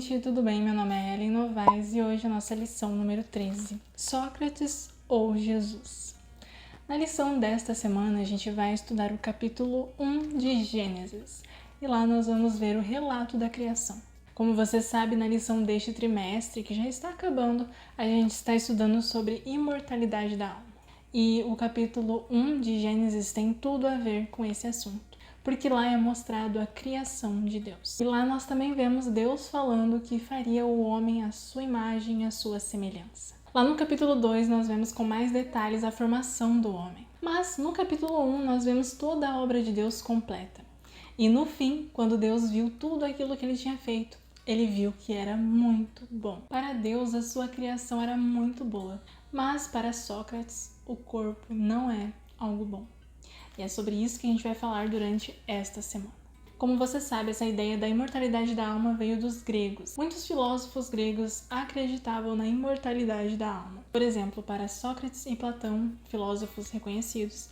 gente, tudo bem? Meu nome é Ellen Novaes e hoje a nossa lição número 13, Sócrates ou Jesus. Na lição desta semana a gente vai estudar o capítulo 1 de Gênesis e lá nós vamos ver o relato da criação. Como você sabe, na lição deste trimestre, que já está acabando, a gente está estudando sobre imortalidade da alma. E o capítulo 1 de Gênesis tem tudo a ver com esse assunto, porque lá é mostrado a criação de Deus. E lá nós também vemos Deus falando que faria o homem à sua imagem e à sua semelhança. Lá no capítulo 2 nós vemos com mais detalhes a formação do homem. Mas no capítulo 1 nós vemos toda a obra de Deus completa. E no fim, quando Deus viu tudo aquilo que ele tinha feito, ele viu que era muito bom. Para Deus, a sua criação era muito boa, mas para Sócrates, o corpo não é algo bom. E é sobre isso que a gente vai falar durante esta semana. Como você sabe, essa ideia da imortalidade da alma veio dos gregos. Muitos filósofos gregos acreditavam na imortalidade da alma. Por exemplo, para Sócrates e Platão, filósofos reconhecidos,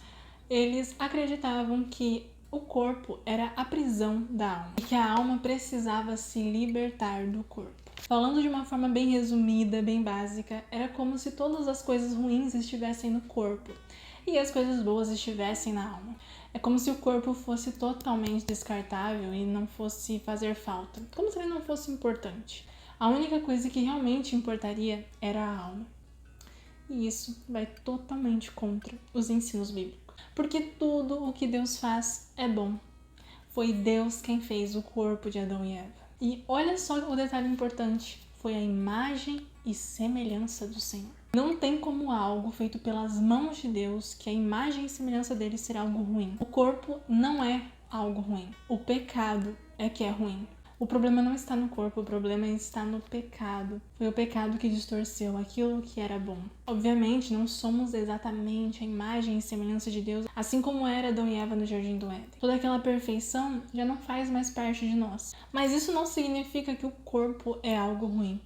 eles acreditavam que o corpo era a prisão da alma e que a alma precisava se libertar do corpo. Falando de uma forma bem resumida, bem básica, era como se todas as coisas ruins estivessem no corpo e as coisas boas estivessem na alma. É como se o corpo fosse totalmente descartável e não fosse fazer falta, como se ele não fosse importante. A única coisa que realmente importaria era a alma. E isso vai totalmente contra os ensinos bíblicos, porque tudo o que Deus faz é bom. Foi Deus quem fez o corpo de Adão e Eva. E olha só o detalhe importante, foi a imagem e semelhança do Senhor. Não tem como algo feito pelas mãos de Deus que a imagem e semelhança dele ser algo ruim. O corpo não é algo ruim. O pecado é que é ruim. O problema não está no corpo, o problema está no pecado. Foi o pecado que distorceu aquilo que era bom. Obviamente, não somos exatamente a imagem e semelhança de Deus, assim como era Adão e Eva no Jardim do Éden. Toda aquela perfeição já não faz mais parte de nós. Mas isso não significa que o corpo é algo ruim,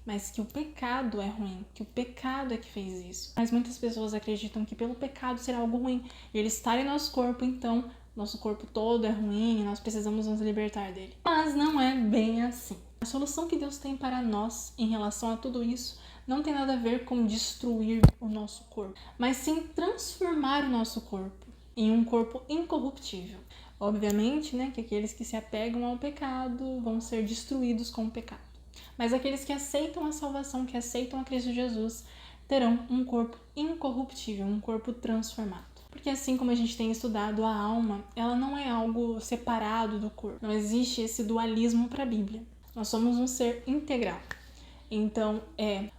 mas que o pecado é ruim, que o pecado é que fez isso. Mas muitas pessoas acreditam que pelo pecado ser algo ruim, e ele estar em nosso corpo, então nosso corpo todo é ruim e nós precisamos nos libertar dele. Mas não é bem assim. A solução que Deus tem para nós em relação a tudo isso não tem nada a ver com destruir o nosso corpo, mas sim transformar o nosso corpo em um corpo incorruptível. Obviamente, que aqueles que se apegam ao pecado vão ser destruídos com o pecado. Mas aqueles que aceitam a salvação, que aceitam a Cristo Jesus, terão um corpo incorruptível, um corpo transformado. Porque assim como a gente tem estudado, a alma, ela não é algo separado do corpo. Não existe esse dualismo para a Bíblia. Nós somos um ser integral. Então,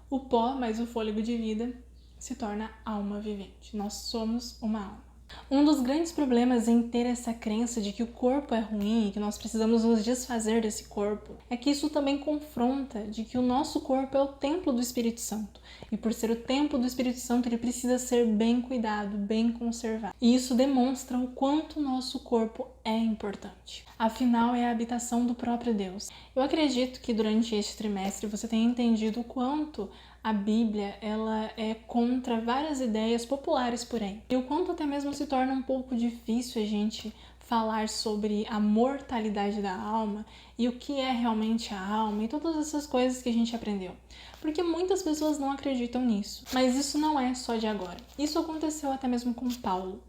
o pó mais o fôlego de vida se torna alma vivente. Nós somos uma alma. Um dos grandes problemas em ter essa crença de que o corpo é ruim e que nós precisamos nos desfazer desse corpo é que isso também confronta de que o nosso corpo é o templo do Espírito Santo. E por ser o templo do Espírito Santo, ele precisa ser bem cuidado, bem conservado. E isso demonstra o quanto o nosso corpo é importante. Afinal, é a habitação do próprio Deus. Eu acredito que durante este trimestre você tenha entendido o quanto a Bíblia ela é contra várias ideias populares por aí. E o quanto até mesmo se torna um pouco difícil a gente falar sobre a mortalidade da alma e o que é realmente a alma e todas essas coisas que a gente aprendeu. Porque muitas pessoas não acreditam nisso. Mas isso não é só de agora. Isso aconteceu até mesmo com Paulo.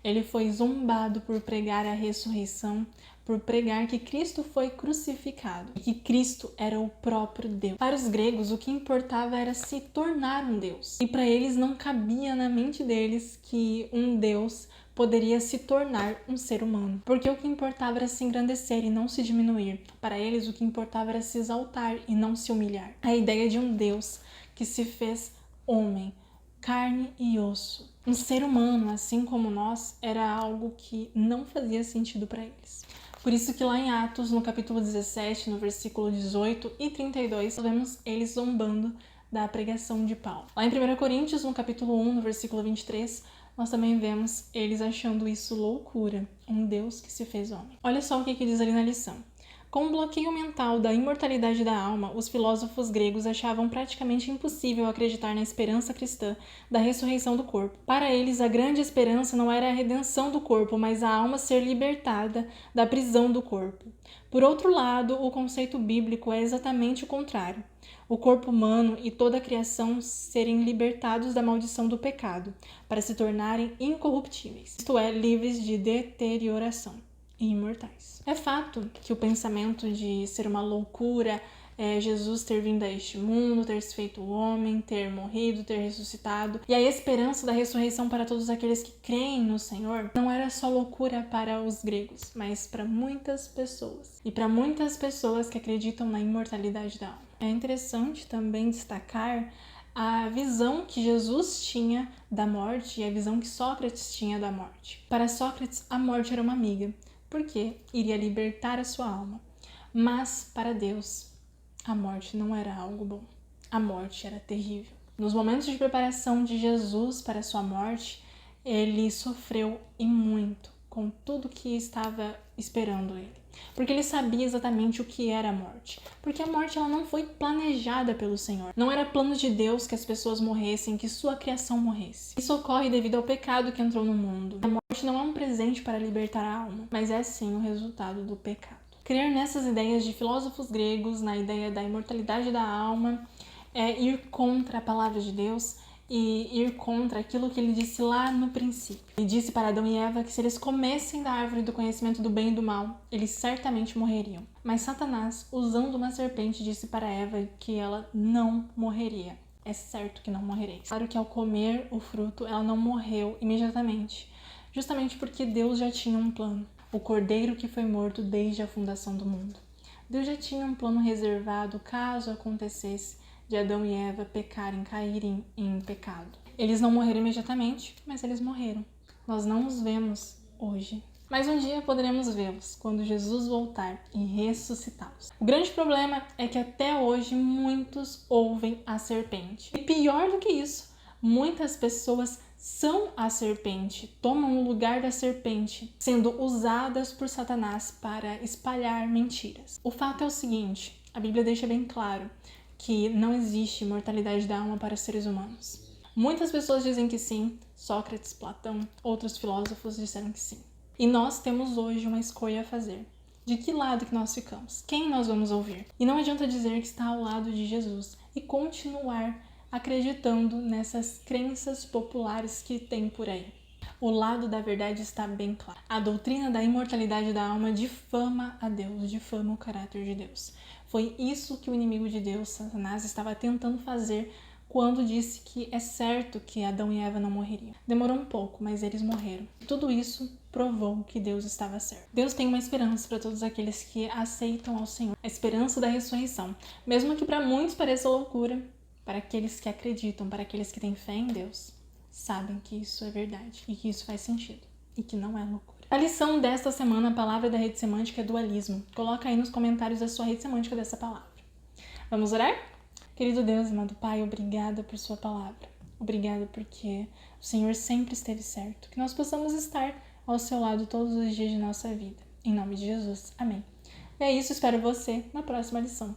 Ele foi zombado por pregar a ressurreição, por pregar que Cristo foi crucificado e que Cristo era o próprio Deus. Para os gregos, o que importava era se tornar um Deus. E para eles não cabia na mente deles que um Deus poderia se tornar um ser humano. Porque o que importava era se engrandecer e não se diminuir. Para eles, o que importava era se exaltar e não se humilhar. A ideia de um Deus que se fez homem, carne e osso. Um ser humano, assim como nós, era algo que não fazia sentido para eles. Por isso que lá em Atos, no capítulo 17, no versículo 18 e 32, vemos eles zombando da pregação de Paulo. Lá em 1 Coríntios, no capítulo 1, no versículo 23, nós também vemos eles achando isso loucura, um Deus que se fez homem. Olha só o que diz ali na lição. Com o bloqueio mental da imortalidade da alma, os filósofos gregos achavam praticamente impossível acreditar na esperança cristã da ressurreição do corpo. Para eles, a grande esperança não era a redenção do corpo, mas a alma ser libertada da prisão do corpo. Por outro lado, o conceito bíblico é exatamente o contrário. O corpo humano e toda a criação serem libertados da maldição do pecado, para se tornarem incorruptíveis, isto é, livres de deterioração e imortais. É fato que o pensamento de ser uma loucura Jesus ter vindo a este mundo, ter se feito homem, ter morrido, ter ressuscitado, e a esperança da ressurreição para todos aqueles que creem no Senhor, não era só loucura para os gregos, mas para muitas pessoas. E para muitas pessoas que acreditam na imortalidade da alma. É interessante também destacar a visão que Jesus tinha da morte e a visão que Sócrates tinha da morte. Para Sócrates, a morte era uma amiga, porque iria libertar a sua alma. Mas, para Deus, a morte não era algo bom. A morte era terrível. Nos momentos de preparação de Jesus para a sua morte, ele sofreu e muito com tudo que estava esperando ele. Porque ele sabia exatamente o que era a morte. Porque a morte ela não foi planejada pelo Senhor. Não era plano de Deus que as pessoas morressem, que sua criação morresse. Isso ocorre devido ao pecado que entrou no mundo. A morte não é um presente para libertar a alma, mas é sim o resultado do pecado. Crer nessas ideias de filósofos gregos, na ideia da imortalidade da alma, é ir contra a palavra de Deus e ir contra aquilo que ele disse lá no princípio. Ele disse para Adão e Eva que se eles comessem da árvore do conhecimento do bem e do mal, eles certamente morreriam. Mas Satanás, usando uma serpente, disse para Eva que ela não morreria. É certo que não morrereis. Claro que ao comer o fruto, ela não morreu imediatamente, justamente porque Deus já tinha um plano. O cordeiro que foi morto desde a fundação do mundo. Deus já tinha um plano reservado caso acontecesse de Adão e Eva pecarem, caírem em pecado. Eles não morreram imediatamente, mas eles morreram. Nós não os vemos hoje. Mas um dia poderemos vê-los, quando Jesus voltar e ressuscitá-los. O grande problema é que até hoje muitos ouvem a serpente. E pior do que isso, muitas pessoas são a serpente, tomam o lugar da serpente, sendo usadas por Satanás para espalhar mentiras. O fato é o seguinte, a Bíblia deixa bem claro que não existe imortalidade da alma para seres humanos. Muitas pessoas dizem que sim, Sócrates, Platão, outros filósofos disseram que sim. E nós temos hoje uma escolha a fazer. De que lado que nós ficamos? Quem nós vamos ouvir? E não adianta dizer que está ao lado de Jesus e continuar acreditando nessas crenças populares que tem por aí. O lado da verdade está bem claro. A doutrina da imortalidade da alma difama a Deus, difama o caráter de Deus. Foi isso que o inimigo de Deus, Satanás, estava tentando fazer quando disse que é certo que Adão e Eva não morreriam. Demorou um pouco, mas eles morreram. Tudo isso provou que Deus estava certo. Deus tem uma esperança para todos aqueles que aceitam ao Senhor. A esperança da ressurreição. Mesmo que para muitos pareça loucura, para aqueles que acreditam, para aqueles que têm fé em Deus, sabem que isso é verdade e que isso faz sentido e que não é loucura. A lição desta semana, a palavra da rede semântica é dualismo. Coloca aí nos comentários a sua rede semântica dessa palavra. Vamos orar? Querido Deus, amado Pai, obrigada por sua palavra. Obrigada porque o Senhor sempre esteve certo. Que nós possamos estar ao seu lado todos os dias de nossa vida. Em nome de Jesus. Amém. É isso, espero você na próxima lição.